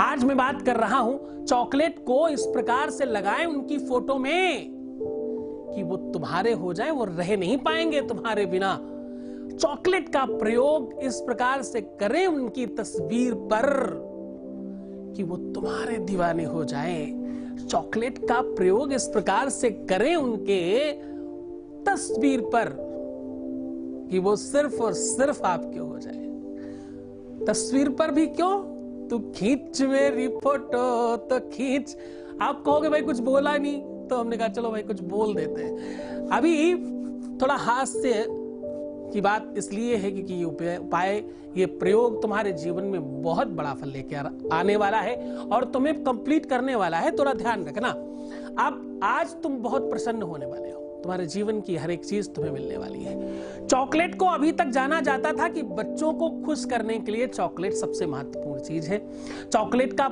आज मैं बात कर रहा हूं चॉकलेट को इस प्रकार से लगाएं उनकी फोटो में कि वो तुम्हारे हो जाएं, वो रह नहीं पाएंगे तुम्हारे बिना। चॉकलेट का प्रयोग इस प्रकार से करें उनकी तस्वीर पर कि वो तुम्हारे दीवाने हो जाएं। चॉकलेट का प्रयोग इस प्रकार से करें उनके तस्वीर पर कि वो सिर्फ और सिर्फ आपके हो जाए। तस्वीर पर भी क्यों, तू खींच मेरी फोटो तो खींच। आप कहोगे भाई कुछ बोला नहीं, तो हमने कहा चलो भाई कुछ बोल देते हैं। अभी थोड़ा हास्य की बात इसलिए है क्योंकि ये उपाय, ये प्रयोग तुम्हारे जीवन में बहुत बड़ा फल लेकर आने वाला है और तुम्हें कंप्लीट करने वाला है। थोड़ा ध्यान रखना। अब आज तुम बहुत प्रसन्न होने वाले हो, तुम्हारे जीवन की हर एक चीज तुम्हें मिलने वाली है। चॉकलेट को अभी तक जाना जाता था कि बच्चों को खुश करने के लिए चॉकलेट सबसे महत्वपूर्ण चीज है। चॉकलेट का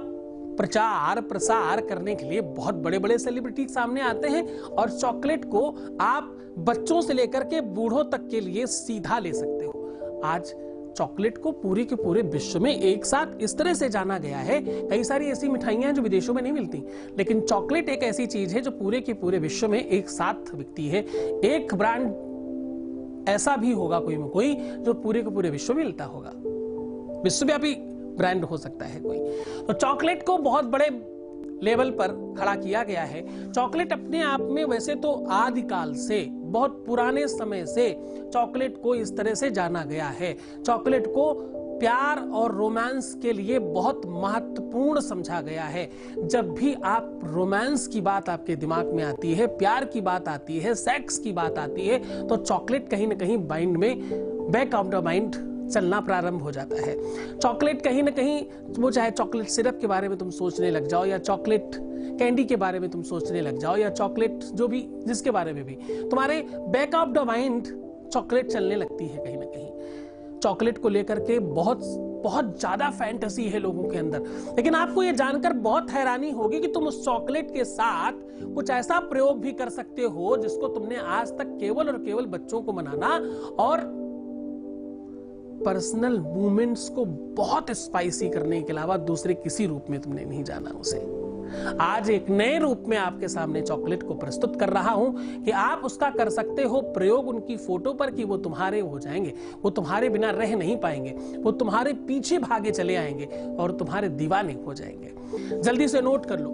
प्रचार प्रसार करने के लिए बहुत बड़े बड़े सेलिब्रिटी सामने आते हैं और चॉकलेट को आप बच्चों से लेकर के बूढ़ों तक के लिए सीधा ले सकते हो। आज चॉकलेट को पूरे के पूरे विश्व में एक साथ इस तरह से जाना गया है। कई सारी ऐसी मिठाइयां हैं जो विदेशों में नहीं मिलती, लेकिन चॉकलेट एक ऐसी चीज है जो पूरे के पूरे विश्व में एक साथ बिकती है। एक ब्रांड ऐसा भी होगा कोई में कोई जो पूरे के पूरे विश्व में मिलता होगा, विश्वव्यापी ब्रांड हो सकता है कोई। तो चॉकलेट को बहुत बड़े लेवल पर खड़ा किया गया है। चॉकलेट अपने आप में वैसे तो आदिकाल से, बहुत पुराने समय से चॉकलेट को इस तरह से जाना गया है। चॉकलेट को प्यार और रोमांस के लिए बहुत महत्वपूर्ण समझा गया है। जब भी आप रोमांस की बात आपके दिमाग में आती है, प्यार की बात आती है, सेक्स की बात आती है, तो चॉकलेट कहीं ना कहीं माइंड में, बैक ऑफ द माइंड चलना प्रारंभ हो जाता है। चॉकलेट कहीं ना कहीं, वो चाहे चॉकलेट सिरप के बारे में तुम सोचने लग जाओ, या चॉकलेट कैंडी के बारे में तुम सोचने लग जाओ, या चॉकलेट जो भी जिसके बारे में भी तुम्हारे back of the mind chocolate चलने लगती है। कहीं ना कहीं चॉकलेट को लेकर के बहुत बहुत ज्यादा फैंटेसी है लोगों के अंदर। लेकिन आपको यह जानकर बहुत हैरानी होगी कि तुम उस चॉकलेट के साथ कुछ ऐसा प्रयोग भी कर सकते हो जिसको तुमने आज तक केवल और केवल बच्चों को मनाना और पर्सनल मूवमेंट्स को बहुत स्पाइसी करने के अलावा दूसरे किसी रूप में तुमने नहीं जाना उसे। आज एक नए रूप में आपके सामने चॉकलेट को प्रस्तुत कर रहा हूं कि आप उसका कर सकते हो प्रयोग उनकी फोटो पर कि वो तुम्हारे हो जाएंगे, वो तुम्हारे बिना रह नहीं पाएंगे, वो तुम्हारे पीछे भागे चले आएंगे और तुम्हारे दीवाने हो जाएंगे। जल्दी से नोट कर लो।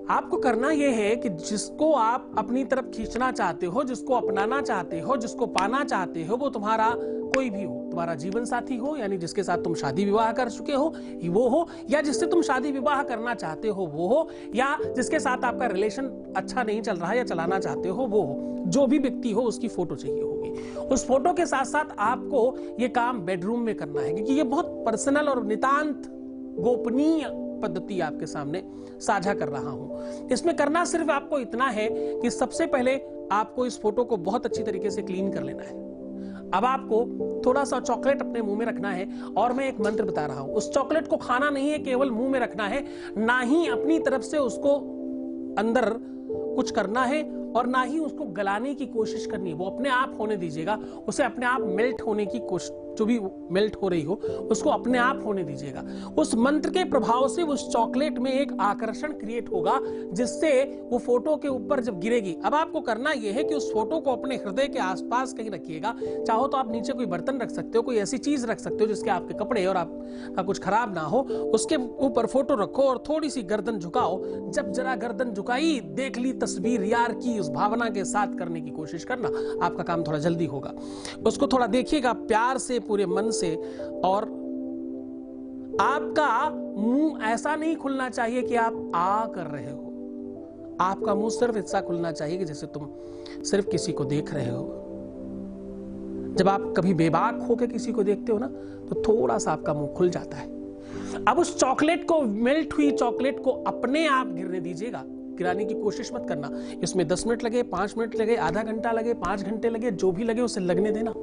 आपको करना यह है कि जिसको आप अपनी तरफ खींचना चाहते हो, जिसको अपनाना चाहते हो, जिसको पाना चाहते हो, वो तुम्हारा कोई भी हो, तुम्हारा जीवन साथी हो, यानी जिसके साथ तुम शादी विवाह कर चुके हो वो हो, या जिससे तुम शादी विवाह करना चाहते हो वो हो, या जिसके साथ आपका रिलेशन अच्छा नहीं चल रहा है या चलाना चाहते हो वो हो। जो भी व्यक्ति हो उसकी फोटो चाहिए होगी। उस फोटो के साथ साथ आपको ये काम बेडरूम में करना है, क्योंकि ये बहुत पर्सनल और नितांत गोपनीय पद्धति आपके सामने साझा कर रहा हूं। इसमें करना सिर्फ आपको इतना है कि सबसे पहले आपको इस फोटो को बहुत अच्छी तरीके से क्लीन कर लेना है। अब आपको थोड़ा सा चॉकलेट अपने मुंह में रखना है और मैं एक मंत्र बता रहा हूं। उस चॉकलेट को खाना नहीं है, केवल मुंह में रखना है, ना ही अपनी तरफ से उसको अंदर कुछ करना है और ना ही उसको गलाने की कोशिश करनी है। वो अपने आप होने दीजिएगा, उसे अपने आप मेल्ट होने की कोशिश, जो भी मेल्ट हो रही हो उसको अपने आप होने दीजिएगा। उस मंत्र के प्रभाव से उस चॉकलेट में एक आकर्षण क्रिएट होगा जिससे वो फोटो के ऊपर जब गिरेगी। अब आपको करना यह है कि उस फोटो को अपने हृदय के आसपास कहीं रखिएगा। चाहो तो आप नीचे कोई बर्तन रख सकते हो, कोई ऐसी चीज रख सकते हो जिसके आपके कपड़े और आपका कुछ खराब ना हो, उसके ऊपर फोटो रखो और थोड़ी सी गर्दन झुकाओ। जब जरा गर्दन झुकाई, देख ली तस्वीर यार की, उस भावना के साथ करने की कोशिश करना, आपका काम थोड़ा जल्दी होगा। उसको थोड़ा देखिएगा प्यार से, पूरे मन से, और आपका मुंह ऐसा नहीं खुलना चाहिए कि आप आ कर रहे हो। आपका मुंह सिर्फ ऐसा खुलना चाहिए कि जैसे तुम सिर्फ किसी को देख रहे हो। जब आप कभी बेबाक होकर किसी को देखते हो ना, तो थोड़ा सा आपका मुंह खुल जाता है। अब उस चॉकलेट को, मेल्ट हुई चॉकलेट को अपने आप गिरने दीजिएगा, गिराने की कोशिश मत करना। इसमें 10 मिनट लगे, 5 मिनट लगे, आधा घंटा लगे, 5 घंटे लगे, जो भी लगे उसे लगने देना।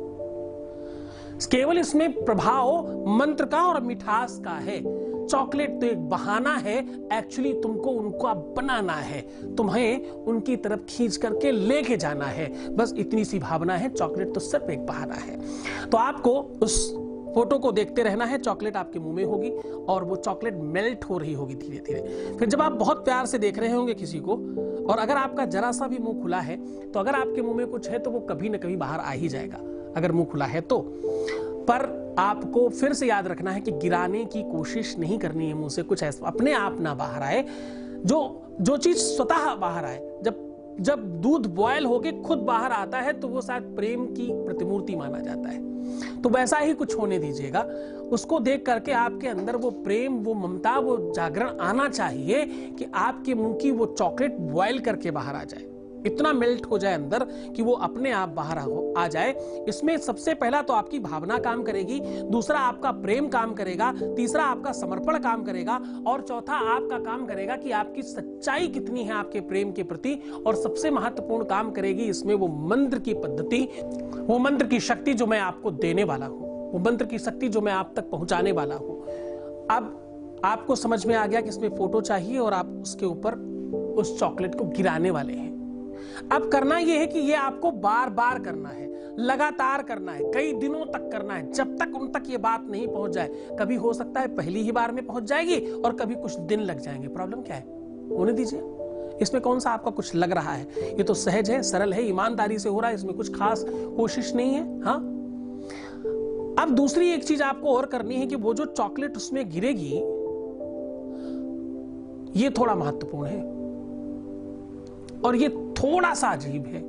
केवल इसमें प्रभाव मंत्र का और मिठास का है। चॉकलेट तो एक बहाना है, एक्चुअली तुमको उनको बनाना है, तुम्हें उनकी तरफ खींच करके लेके जाना है, बस इतनी सी भावना है। चॉकलेट तो सिर्फ एक बहाना है। तो आपको उस फोटो को देखते रहना है, चॉकलेट आपके मुंह में होगी और वो चॉकलेट मेल्ट हो रही होगी धीरे धीरे। फिर जब आप बहुत प्यार से देख रहे होंगे किसी को, और अगर आपका जरा सा भी मुंह खुला है, तो अगर आपके मुंह में कुछ है तो वो कभी ना कभी बाहर आ ही जाएगा, अगर मुंह खुला है तो। पर आपको फिर से याद रखना है कि गिराने की कोशिश नहीं करनी है मुंह से, कुछ ऐसा अपने आप ना बाहर आए, जो चीज स्वतः बाहर आए। जब दूध बॉयल होके खुद बाहर आता है तो वो शायद प्रेम की प्रतिमूर्ति माना जाता है। तो वैसा ही कुछ होने दीजिएगा, उसको देख करके आपके अंदर वो प्रेम, वो ममता, वो जागरण आना चाहिए कि आपके मुंह की वो चॉकलेट बॉयल करके बाहर आ जाए, इतना मेल्ट हो जाए अंदर कि वो अपने आप बाहर आ जाए। इसमें सबसे पहला तो आपकी भावना काम करेगी, दूसरा आपका प्रेम काम करेगा, तीसरा आपका समर्पण काम करेगा, और चौथा आपका काम करेगा कि आपकी सच्चाई कितनी है आपके प्रेम के प्रति। और सबसे महत्वपूर्ण काम करेगी इसमें वो मंत्र की पद्धति, वो मंत्र की शक्ति जो मैं आपको देने वाला हूं, वो मंत्र की शक्ति जो मैं आप तक पहुंचाने वाला हूं। अब आपको समझ में आ गया कि इसमें फोटो चाहिए और आप उसके ऊपर उस चॉकलेट को गिराने वाले हैं। अब करना यह है कि यह आपको बार बार करना है, लगातार करना है, कई दिनों तक करना है, जब तक उन तक ये बात नहीं पहुंच जाए। कभी हो सकता है पहली ही बार में पहुंच जाएगी और कभी कुछ दिन लग जाएंगे। प्रॉब्लम क्या है, होने दीजिए। इसमें कौन सा आपका कुछ लग रहा है, ये तो सहज है, सरल है, ईमानदारी से हो रहा है, इसमें कुछ खास कोशिश नहीं है। हाँ, अब दूसरी एक चीज आपको और करनी है कि वो जो चॉकलेट उसमें गिरेगी, ये थोड़ा महत्वपूर्ण है और ये थोड़ा सा अजीब है।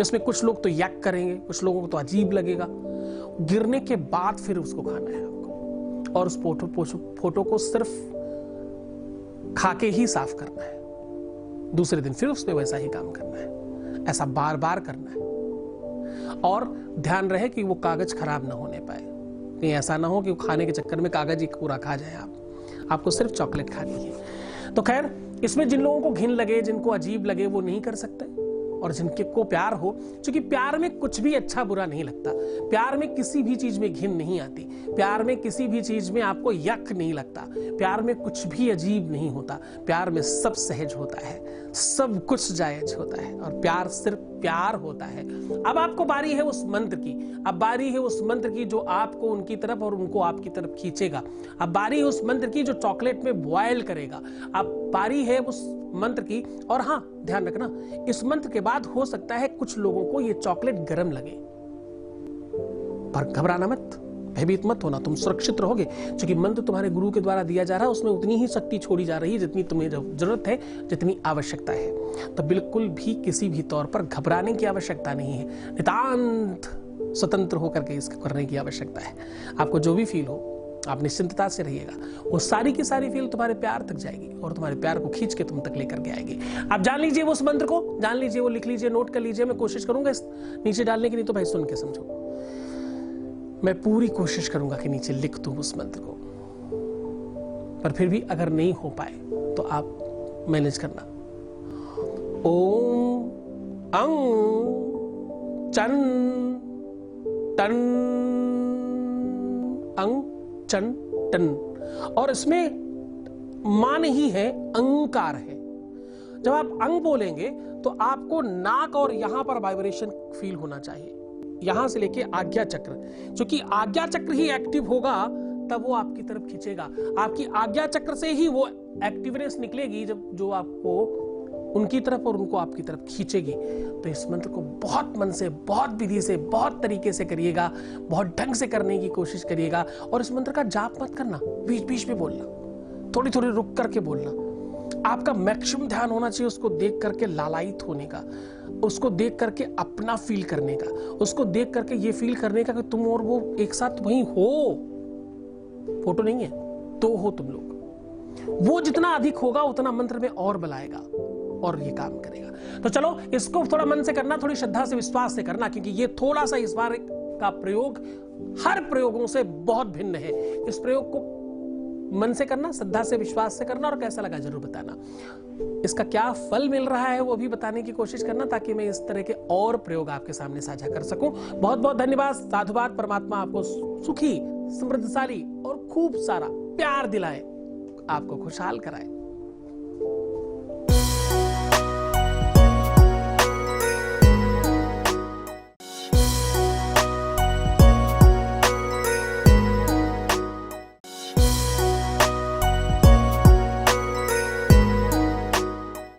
इसमें कुछ लोग तो यक करेंगे, कुछ लोगों को तो अजीब लगेगा। गिरने के बाद फिर उसको खाना है आपको, और उस फोटो को सिर्फ खा के ही साफ करना है। दूसरे दिन फिर उसमें वैसा ही काम करना है, ऐसा बार बार करना है। और ध्यान रहे कि वो कागज खराब ना होने पाए, कहीं ऐसा ना हो कि वो खाने के चक्कर में कागज ही पूरा खा जाए। आपको सिर्फ चॉकलेट खानी है। तो खैर, इसमें जिन लोगों को घिन लगे, जिनको अजीब लगे, वो नहीं कर सकते, और जिनके को प्यार हो, क्योंकि प्यार में कुछ भी अच्छा बुरा नहीं लगता, प्यार में किसी भी चीज में घिन नहीं आती, प्यार में किसी भी चीज में आपको यक नहीं लगता, प्यार में कुछ भी अजीब नहीं होता, प्यार में सब सहज होता है, सब कुछ जायज होता है, और प्यार सिर्फ प्यार होता है। अब आपको बारी है उस मंत्र की, अब बारी है उस मंत्र की जो आपको उनकी तरफ और उनको आपकी तरफ खींचेगा। अब बारी है उस मंत्र की जो चॉकलेट में बॉयल करेगा। अब बारी है उस मंत्र की, और हाँ, ध्यान रखना, इस मंत्र के बाद हो सकता है कुछ लोगों को ये चॉकलेट गर्म लगे, पर घबराना मत, भयभीत मत होना, तुम सुरक्षित रहोगे, क्योंकि मंत्र तुम्हारे गुरु के द्वारा दिया जा रहा है, उसमें उतनी ही शक्ति छोड़ी जा रही है जितनी तुम्हें जरूरत है, जितनी आवश्यकता है। तो बिल्कुल भी किसी भी तौर पर घबराने की आवश्यकता नहीं है, नितांत स्वतंत्र होकर के इसको करने की आवश्यकता है। आपको जो भी फील हो, आप निश्चिंतता से रहिएगा, वो सारी की सारी फील तुम्हारे प्यार तक जाएगी और तुम्हारे प्यार को खींच के तुम तक लेकर के आएगी। आप जान लीजिए वो उस मंत्र को, जान लीजिए वो, लिख लीजिए, नोट कर लीजिए। मैं कोशिश करूंगा इस नीचे डालने की, नहीं तो भाई सुन के समझो, मैं पूरी कोशिश करूंगा कि नीचे लिख दूं उस मंत्र को, पर फिर भी अगर नहीं हो पाए तो आप मैनेज करना। ओम अंग चन टन अंग चन टन, और इसमें मान ही है, अंकार है। जब आप अंग बोलेंगे तो आपको नाक और यहां पर वाइब्रेशन फील होना चाहिए, यहां से लेके आज्ञा चक्र, क्योंकि आज्ञा चक्र ही एक्टिव होगा तब वो आपकी तरफ खींचेगा। आपकी आज्ञा चक्र से ही वो एक्टिवनेस निकलेगी जब जो आपको उनकी तरफ और उनको आपकी तरफ खींचेगी। तो इस मंत्र को बहुत मन से, बहुत विधि से, बहुत तरीके से करिएगा, बहुत ढंग से करने की कोशिश करिएगा। और इस मंत्र का जाप मत करना, बीच बीच में बोलना, थोड़ी थोड़ी रुक करके बोलना। आपका मैक्सिमम ध्यान होना चाहिए उसको देख करके लालायित होने का, उसको देख करके अपना फील करने का, उसको देख करके ये फील करने का कि तुम और वो एक साथ वहीं हो, फोटो नहीं है तो हो तुम लोग। वो जितना अधिक होगा उतना मंत्र में और बल आएगा और ये काम करेगा। तो चलो, इसको थोड़ा मन से करना, थोड़ी श्रद्धा से, विश्वास से करना, क्योंकि ये थोड़ा सा इस बार का प्रयोग हर प्रयोगों से बहुत भिन्न है। इस प्रयोग को मन से करना, श्रद्धा से, विश्वास से करना, और कैसा लगा जरूर बताना। इसका क्या फल मिल रहा है वो भी बताने की कोशिश करना, ताकि मैं इस तरह के और प्रयोग आपके सामने साझा कर सकूं। बहुत बहुत धन्यवाद, साधुवाद। परमात्मा आपको सुखी, समृद्धशाली और खूब सारा प्यार दिलाए, आपको खुशहाल कराए।